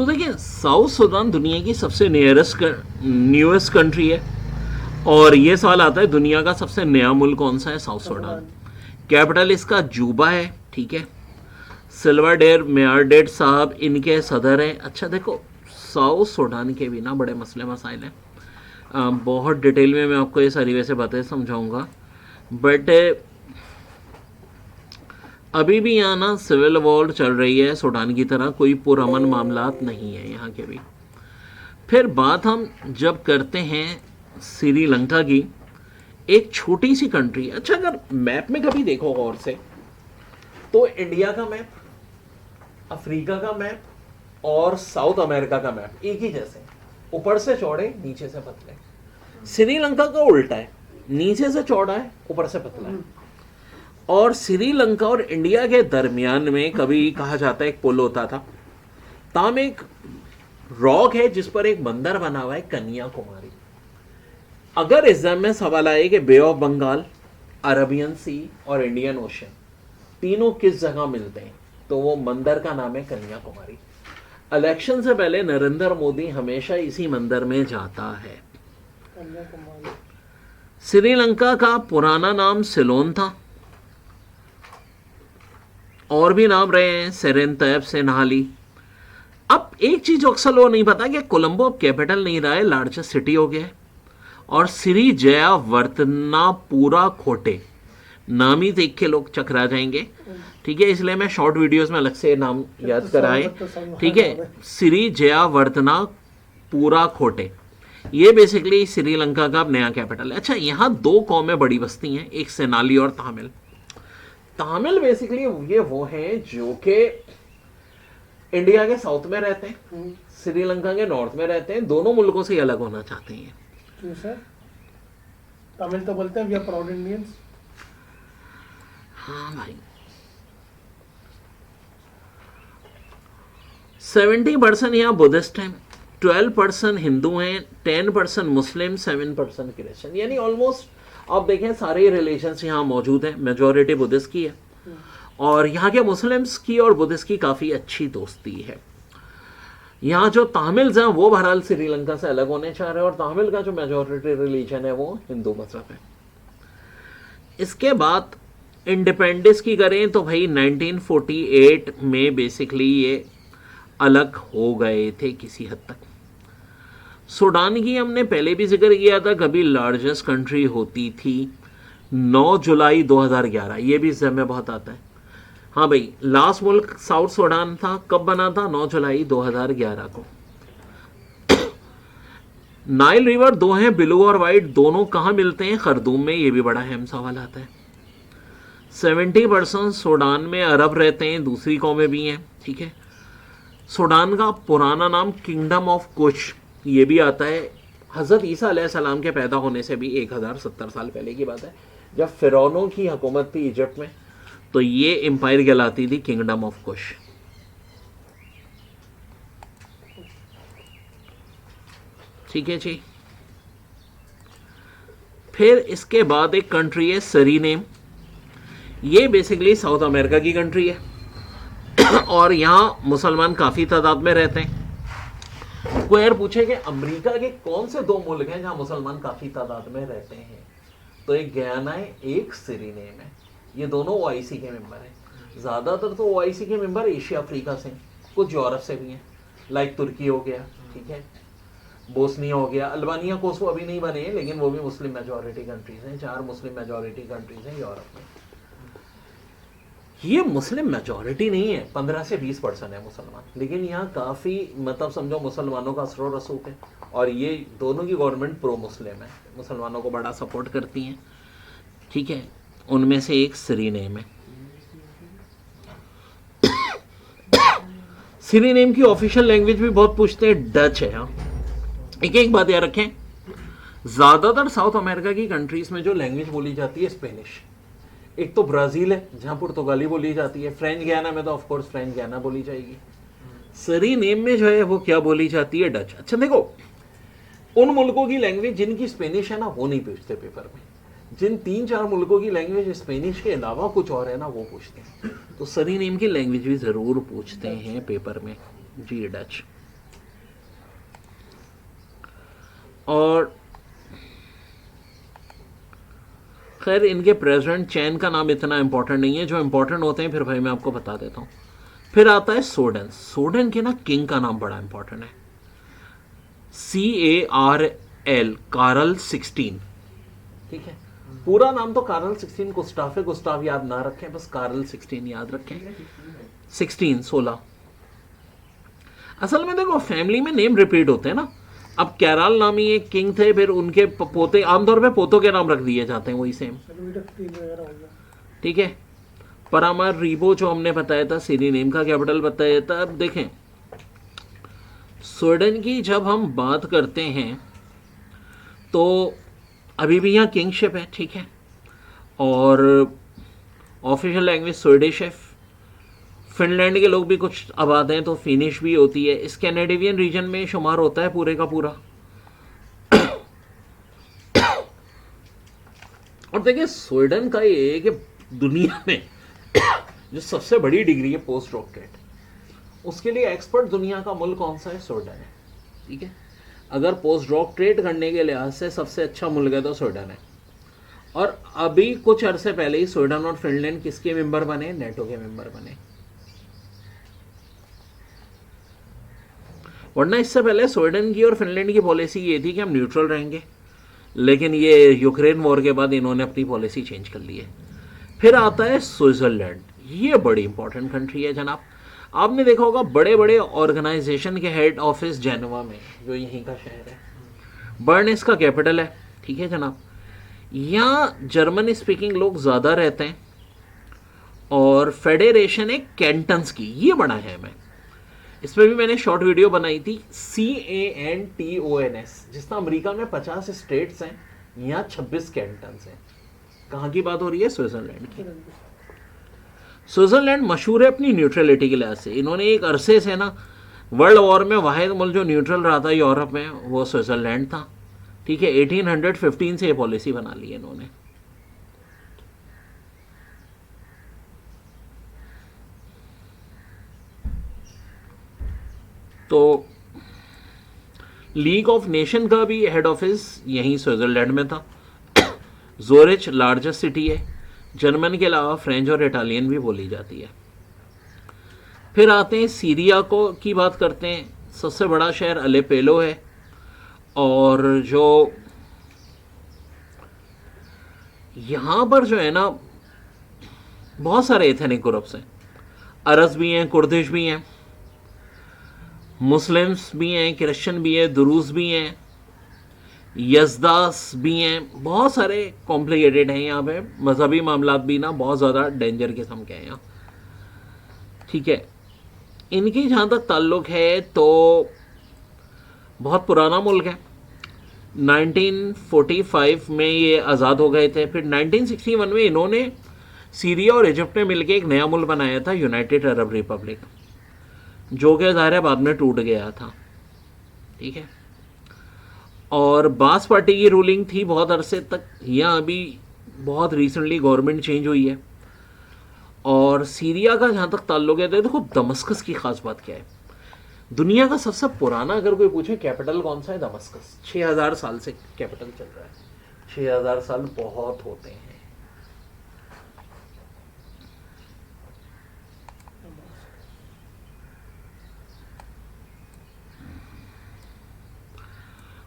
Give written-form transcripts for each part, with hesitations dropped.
तो देखिए south Sudan दुनिया की सबसे न्यूएस्ट कंट्री है, और ये सवाल आता है दुनिया का सबसे नया मुल्क कौन सा है? South Sudan. कैपिटल इसका जूबा है, ठीक है। सिल्वाडेर मेयारडेट साहब इनके सदर हैं। अच्छा देखो, साउथ सूडान के भी ना बड़े मसले मसाइल हैं, बहुत डिटेल में मैं आपको ये सारी वैसे बातें समझाऊंगा, बट अभी भी यहाँ ना सिविल वॉर चल रही है सूडान की तरह, कोई पुरअमन मामलात नहीं है यहाँ के भी। फिर बात हम जब करते हैं श्रीलंका की, एक छोटी सी कंट्री। अच्छा अगर मैप में कभी देखो गौर से तो इंडिया का मैप, अफ्रीका का मैप और साउथ अमेरिका का मैप एक ही जैसे, ऊपर से चौड़े नीचे से पतले। श्रीलंका का उल्टा है, नीचे से चौड़ा है ऊपर से पतला है। और श्रीलंका और इंडिया के दरमियान में कभी कहा जाता है एक पुल होता था, ताम एक रॉक है जिस पर एक बंदर बना हुआ है, कन्याकुमारी। अगर एग्जाम में सवाल आए कि बे ऑफ बंगाल, अरबियन सी और इंडियन ओशन तीनों किस जगह मिलते हैं, तो वो मंदिर का नाम है कन्याकुमारी। इलेक्शन से पहले नरेंद्र मोदी हमेशा इसी मंदिर में जाता है। श्रीलंका का पुराना नाम सिलोन था, और भी नाम रहे हैं, सेरेनतैप, सेनाली। अब एक चीज अक्सर लोग नहीं पता कि कोलंबो अब कैपिटल नहीं रहा है, लार्जेस्ट सिटी हो गया है। और श्री जयावर्तनापुरा खोटे नाम ही देख के लोग चकरा जाएंगे, ठीक है, इसलिए मैं शॉर्ट वीडियोस में अलग से नाम याद कराए, ठीक है। श्री जयावर्तनापुरा खोटे, ये बेसिकली श्रीलंका का नया कैपिटल है। अच्छा यहाँ दो कौमें बड़ी बस्ती हैं, एक सेनाली और तमिल। तमिल बेसिकली ये वो हैं जो कि इंडिया के साउथ में रहते हैं, श्रीलंका के नॉर्थ में रहते हैं, दोनों मुल्कों से अलग होना चाहते हैं। क्यों सर? तमिल तो बोलते हैं वी आर प्राउड इंडियंस। हाँ भाई, 70% यहाँ बुद्धिस्ट हैं, 12% हिंदू हैं, 10% मुस्लिम, 7% क्रिश्चियन। यानी ऑलमोस्ट आप देखें सारे रिलेशंस यहाँ मौजूद हैं। मेजॉरिटी बुद्धिस्ट की है, और यहाँ के मुस्लिम्स की और बुद्धिस्ट की काफ़ी अच्छी दोस्ती है। यहाँ जो तमिल्स हैं वो बहरहाल श्रीलंका से अलग होने चाह रहे हैं, और तमिल का जो मेजॉरिटी रिलीजन है वो हिंदू मजहब है। इसके बाद इंडिपेंडेंस की करें तो भाई 1948 में बेसिकली ये अलग हो गए थे किसी हद तक। सूडान की हमने पहले भी जिक्र किया था, कभी लार्जेस्ट कंट्री होती थी 9 जुलाई 2011, ये भी इसमें में बहुत आता है। हाँ भाई, लास्ट मुल्क साउथ सूडान था, कब बना था? 9 जुलाई 2011 को। नाइल रिवर दो हैं, ब्लू और वाइट, दोनों कहाँ मिलते हैं? खरदूम में, ये भी बड़ा अहम सवाल आता है। 70% सूडान में अरब रहते हैं, दूसरी कौमें भी हैं, ठीक है। सूडान का पुराना नाम किंगडम ऑफ कुश, ये भी आता है। हज़रत ईसा अलैहिस्सलाम के पैदा होने से भी 1070 साल पहले की बात है, जब फिरौनों की हुकूमत थी इजिप्ट में, तो ये एम्पायर कहलाती थी किंगडम ऑफ कुश। ठीक है जी। फिर इसके बाद एक कंट्री है सरीनेम, ये बेसिकली साउथ अमेरिका की कंट्री है, और यहाँ मुसलमान काफ़ी तादाद में रहते हैं। कोई यार पूछे कि अमेरिका के कौन से दो मुल्क हैं जहाँ मुसलमान काफ़ी तादाद में रहते हैं, तो एक गयाना है, एक सरीनेम है। ये दोनों ओआईसी के मेंबर हैं। ज़्यादातर तो ओआईसी के मेंबर एशिया अफ्रीका से, कुछ यूरोप से भी हैं, लाइक तुर्की हो गया, ठीक है, बोस्निया हो गया, अल्बानिया, कोसोवो अभी नहीं बने हैं, लेकिन वो भी मुस्लिम मेजॉरिटी कंट्रीज हैं। 4 मुस्लिम मेजॉरिटी कंट्रीज हैं यूरोप में। ये मुस्लिम मेजॉरिटी नहीं है, 15 से 20% है मुसलमान, लेकिन यहाँ काफ़ी मतलब समझो मुसलमानों का असर रसूख है, और ये दोनों की गवर्नमेंट प्रो मुस्लिम है, मुसलमानों को बड़ा सपोर्ट करती हैं, ठीक है। उनमें से एक सरीनेम है। सरीनेम की ऑफिशियल लैंग्वेज भी बहुत पूछते हैं, डच है। हाँ, एक बात याद रखें, ज़्यादातर साउथ अमेरिका की कंट्रीज में जो लैंग्वेज बोली जाती है स्पेनिश। एक तो ब्राज़ील है जहाँ पुर्तगाली बोली जाती है, फ्रेंच गयाना में तो ऑफ कोर्स फ्रेंच गयाना बोली जाएगी। सरीनेम में जो है वो क्या बोली जाती है? डच। अच्छा देखो, उन मुल्कों की लैंग्वेज जिनकी स्पेनिश है ना वो नहीं पूछते पेपर में, जिन 3-4 मुल्कों की लैंग्वेज स्पेनिश के अलावा कुछ और है ना वो पूछते हैं। तो सरीनेम की लैंग्वेज भी ज़रूर पूछते हैं पेपर में जी, डच। और खैर इनके प्रेसिडेंट चैन का नाम इतना इंपॉर्टेंट नहीं है, जो इंपॉर्टेंट होते हैं फिर भाई मैं आपको बता देता हूँ। फिर आता है सोडन। सोडन के ना किंग का नाम बड़ा इंपॉर्टेंट है, CARL, कार्ल 16। ठीक है, पूरा नाम तो कार्ल 16 गुस्ताफ है, गुस्ताफ याद ना रखें, बस कार्ल 16 याद रखें। 16। असल में देखो फैमिली में नेम रिपीट होते हैं ना। अब कैराल नामी एक किंग थे, फिर उनके पोते, आमतौर पे पोतों के नाम रख दिए जाते हैं वही सेम। ठीक है, परामार रीबो जो हमने बताया था, सीरीनेम का कैपिटल बताया था। अब देखें स्वीडन की जब हम बात करते हैं तो अभी भी यहाँ किंगशिप है, ठीक है, और ऑफिशियल लैंग्वेज स्वीडिश है। फिनलैंड के लोग भी कुछ आबाद हैं तो फिनिश भी होती है। स्कैंडिनेवियन रीजन में शुमार होता है पूरे का पूरा। और देखिए स्वीडन का ये है कि दुनिया में जो सबसे बड़ी डिग्री है पोस्ट डॉक्टरेट, उसके लिए एक्सपर्ट दुनिया का मुल्क कौन सा है? स्वीडन है। ठीक है, अगर पोस्ट डॉक्टरेट करने के लिहाज से सबसे अच्छा मुल्क है तो स्वीडन है। और अभी कुछ अरसे पहले ही स्वीडन और फिनलैंड किसके मेंबर बने? नेटो के मेंबर बने। वरना इससे पहले स्वीडन की और फिनलैंड की पॉलिसी ये थी कि हम न्यूट्रल रहेंगे, लेकिन ये यूक्रेन वॉर के बाद इन्होंने अपनी पॉलिसी चेंज कर ली है। फिर आता है स्विट्जरलैंड। ये बड़ी इंपॉर्टेंट कंट्री है जनाब। आपने देखा होगा बड़े बड़े ऑर्गेनाइजेशन के हेड ऑफिस जेनेवा में, जो यहीं का शहर है। बर्न इसका कैपिटल है। ठीक है जनाब, यहाँ जर्मन स्पीकिंग लोग ज़्यादा रहते हैं और फेडरेशन है कैंटन्स की, ये बड़ा है। मैं इसमें भी मैंने शॉर्ट वीडियो बनाई थी, CANTONS। जिस तरह अमेरिका में 50 स्टेट्स हैं, यहाँ 26 कैंटन्स हैं। कहाँ की बात हो रही है? स्विट्जरलैंड की। स्विट्जरलैंड मशहूर है अपनी न्यूट्रलिटी के लिहाज से। इन्होंने एक अरसे से ना वर्ल्ड वॉर में वाहिद मुल्क जो न्यूट्रल रहा था यूरोप में, वो स्विट्जरलैंड था। ठीक है, 1815 से ये पॉलिसी बना ली है इन्होंने। तो लीग ऑफ नेशन का भी हेड ऑफिस यहीं स्विट्जरलैंड में था। जोरिच लार्जेस्ट सिटी है। जर्मन के अलावा फ्रेंच और इटालियन भी बोली जाती है। फिर आते हैं सीरिया को की बात करते हैं। सबसे बड़ा शहर अलेपेलो है, और जो यहाँ पर जो है ना बहुत सारे एथनिक ग्रुप्स हैं। अरब भी हैं, कुर्दिश भी हैं, मुस्लिम्स भी हैं, क्रिश्चियन भी हैं, दुरूज भी हैं, यजदास भी हैं। बहुत सारे कॉम्प्लिकेटेड हैं यहाँ पे। मजहबी मामलात भी ना बहुत ज़्यादा डेंजर किस्म के हैं यहाँ। ठीक है, इनकी जहाँ तक ताल्लुक़ है तो बहुत पुराना मुल्क है। 1945 में ये आज़ाद हो गए थे। फिर 1961 में इन्होंने सीरिया और इजिप्ट में मिलकर एक नया मुल्क बनाया था, यूनाइटेड अरब रिपब्लिक, जो कि ज़ाहिर है बाद में टूट गया था। ठीक है, और बास पार्टी की रूलिंग थी बहुत अरसे तक। यहाँ अभी बहुत रिसेंटली गवर्नमेंट चेंज हुई है। और सीरिया का जहाँ तक ताल्लुक है, देखो दमस्कस की ख़ास बात क्या है। दुनिया का सबसे पुराना अगर कोई पूछे कैपिटल कौन सा है, दमस्कस। 6000 साल से कैपिटल चल रहा है। 6000 साल बहुत होते हैं।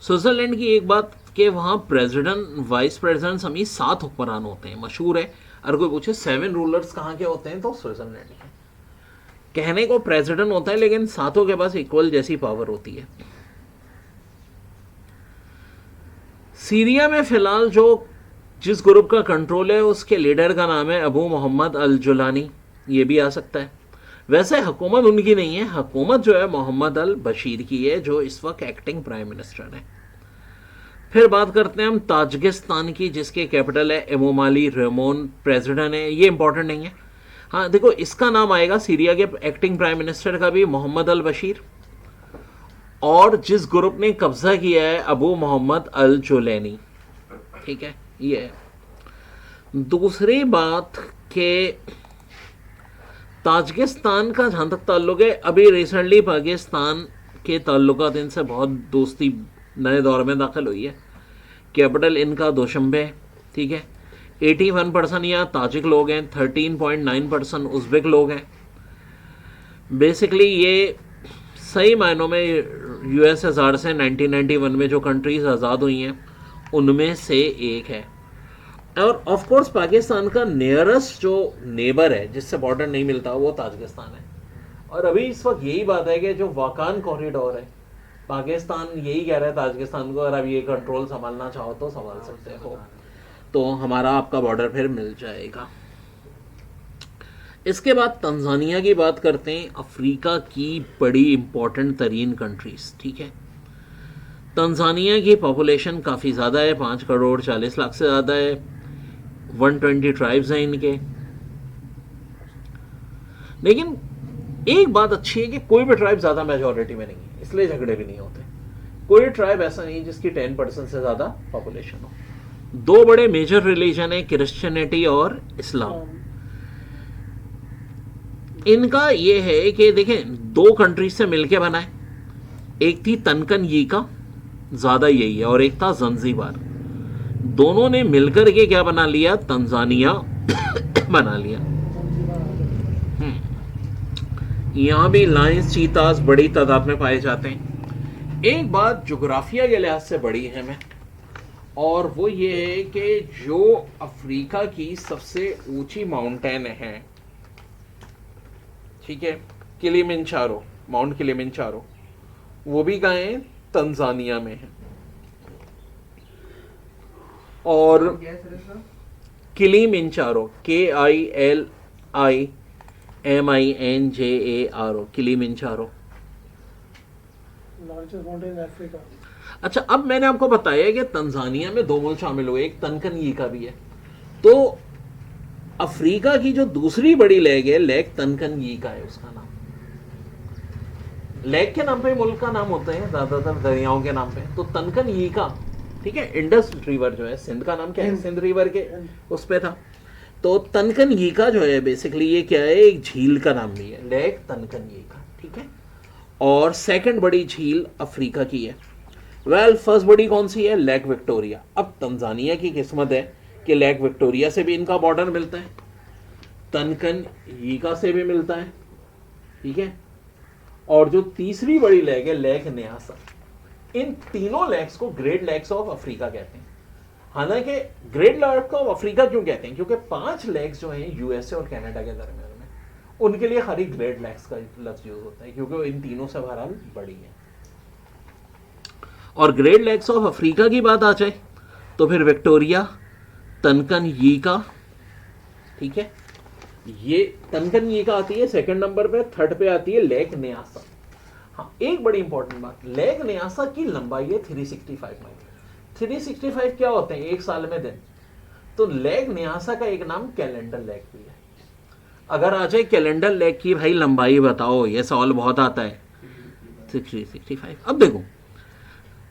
स्विट्जरलैंड की एक बात कि वहाँ प्रेसिडेंट, वाइस प्रेसिडेंट सभी 7 हुक्मरान होते हैं। मशहूर है। अगर कोई पूछे 7 रूलर्स कहाँ के होते हैं तो स्विट्जरलैंड के। कहने को प्रेसिडेंट होता है, लेकिन 7 के पास इक्वल जैसी पावर होती है। सीरिया में फिलहाल जो जिस ग्रुप का कंट्रोल है उसके लीडर का नाम है अबू मोहम्मद अल जुलानी। ये भी आ सकता है। वैसे हुकूमत उनकी नहीं है, हुकूमत जो है मोहम्मद अल बशीर की है, जो इस वक्त एक्टिंग प्राइम मिनिस्टर है। फिर बात करते हैं हम ताजिकिस्तान की, जिसके कैपिटल है इमोमाली। रेमोन प्रेसिडेंट है। ये इंपॉर्टेंट नहीं है। हाँ देखो, इसका नाम आएगा सीरिया के एक्टिंग प्राइम मिनिस्टर का भी, मोहम्मद अल बशीर। और जिस ग्रुप ने कब्जा किया है अबू मोहम्मद अल जुलैनी। ठीक है, ये है। दूसरी बात के ताजिकिस्तान का जहाँ तक ताल्लुक है, अभी रिसेंटली पाकिस्तान के ताल्लुकात इनसे बहुत दोस्ती नए दौर में दाखिल हुई है। कैपिटल इनका दोशंबे है, ठीक है। 81% यहाँ ताजिक लोग हैं, 13.9% उज़्बेक लोग हैं। बेसिकली ये सही मायनों में यूएसएसआर से 1991 में जो कंट्रीज़ आज़ाद हुई हैं उनमें से एक है। और ऑफ कोर्स पाकिस्तान का नियरेस्ट जो नेबर है जिससे बॉर्डर नहीं मिलता वो ताजिकिस्तान है। और अभी इस वक्त यही बात है कि जो वाकान कॉरिडोर है, पाकिस्तान यही कह रहा है ताजिकिस्तान को, अगर आप ये कंट्रोल संभालना चाहो तो संभाल सकते हो, तो हमारा आपका बॉर्डर फिर मिल जाएगा। इसके बाद तंजानिया की बात करते हैं, अफ्रीका की बड़ी इंपॉर्टेंट तरीन कंट्रीज, ठीक है। तंजानिया की पॉपुलेशन काफ़ी ज़्यादा है, 5 करोड़ 40 लाख से ज़्यादा है। 120 ट्राइब्स हैं इनके। लेकिन एक बात अच्छी है कि कोई भी ट्राइब ज़्यादा मेजॉरिटी में नहीं है, इसलिए झगड़े भी नहीं होते। कोई ट्राइब ऐसा नहीं जिसकी 10% से ज़्यादा पॉपुलेशन हो। 2 बड़े मेजर रिलीजन है, क्रिश्चियनिटी और इस्लाम। इनका ये है कि देखें 2 कंट्रीज से मिलके बना है, एक थी तनकन यी का, ज़्यादा यही है, और एक था जंजीबार। दोनों ने मिलकर के क्या बना लिया, तंजानिया बना लिया। यहाँ भी लायंस चीतास बड़ी तादाद में पाए जाते हैं। एक बात जोग्राफिया के लिहाज से बड़ी है में, और वो ये है कि जो अफ्रीका की सबसे ऊंची माउंटेन है, ठीक है, किलिमंजारो, माउंट किलिमंजारो, वो भी कहाँ है, तंजानिया में है। और Kilimanjaro, KILIMINJARO, Kilimanjaro. Largest mountain in Africa. अच्छा, अब मैंने आपको बताया कि तंजानिया में 2 मुल्क शामिल हुए, एक तनकन यी का भी है। तो अफ्रीका की जो दूसरी बड़ी लेग है, लेग तनकन यी का है, उसका नाम। लेग के नाम पे मुल्क का नाम होते हैं ज्यादातर, दरियाओं के नाम पे। तो तनकन यी का, ठीक है, इंडस रिवर जो है, सिंध का नाम क्या है, सिंध रिवर के उस पे था। तो तनकन यी का जो है बेसिकली ये क्या है, एक झील का नाम भी है, लेग तनकन यी का, ठीक है। और सेकंड बड़ी झील अफ्रीका की है। फर्स्ट बड़ी कौन सी है, लेग विक्टोरिया। अब तंजानिया की किस्मत है कि लेग विक्टोरिया से भी इनका बॉर्डर मिलता है, तनकन यीका से भी मिलता है, ठीक है। और जो तीसरी बड़ी लेग है, लेग न्यासा। इन तीनों लेग्स को ग्रेट लेग्स ऑफ अफ्रीका कहते हैं। हालांकि ग्रेट लेग्स ऑफ अफ्रीका क्यों कहते हैं, क्योंकि 5 लेग्स जो हैं यूएसए और कनाडा के दरमियान में, उनके लिए खाली ग्रेट लेग्स का लफ्ज यूज होता है, क्योंकि वो इन तीनों से बहरहाल बड़ी है। और ग्रेट लेग्स ऑफ अफ्रीका की बात आ जाए तो फिर विक्टोरिया, तनकन यी का, ठीक है, ये तनकन यी का आती है सेकंड नंबर पे। थर्ड पे आती है लेग न्यासा। हाँ, एक बड़ी इंपॉर्टेंट बात, लेग न्यासा की लंबाई है 365 माइल। 365 क्या होते हैं, एक साल में दिन। तो लेग न्यासा का एक नाम कैलेंडर लेग भी है। अगर आ जाए कैलेंडर लेग की भाई लंबाई बताओ, ये सवाल बहुत आता है, 365। अब देखो,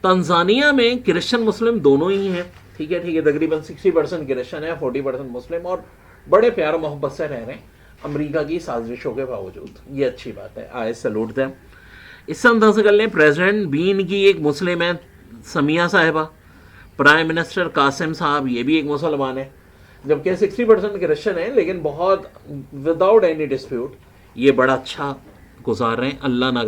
तंजानिया में क्रिश्चियन मुस्लिम दोनों ही हैं, ठीक है, ठीक है, तकरीबन 60% क्रिश्चियन है, 40% मुस्लिम, और बड़े प्यार मोहब्बत से रह रहे हैं अमेरिका की साजिशों के बावजूद। ये अच्छी बात है, आई सैल्यूट देम। इससे हम अंदाजा कर लें, प्रेसिडेंट भी इनकी एक मुस्लिम है, समिया साहिबा। प्राइम मिनिस्टर कासिम साहब, ये भी एक मुसलमान है, जबकि 60% क्रिश्चियन है, लेकिन बहुत विदाउट एनी डिस्प्यूट ये बड़ा अच्छा गुजार रहे हैं। अल्लाह ना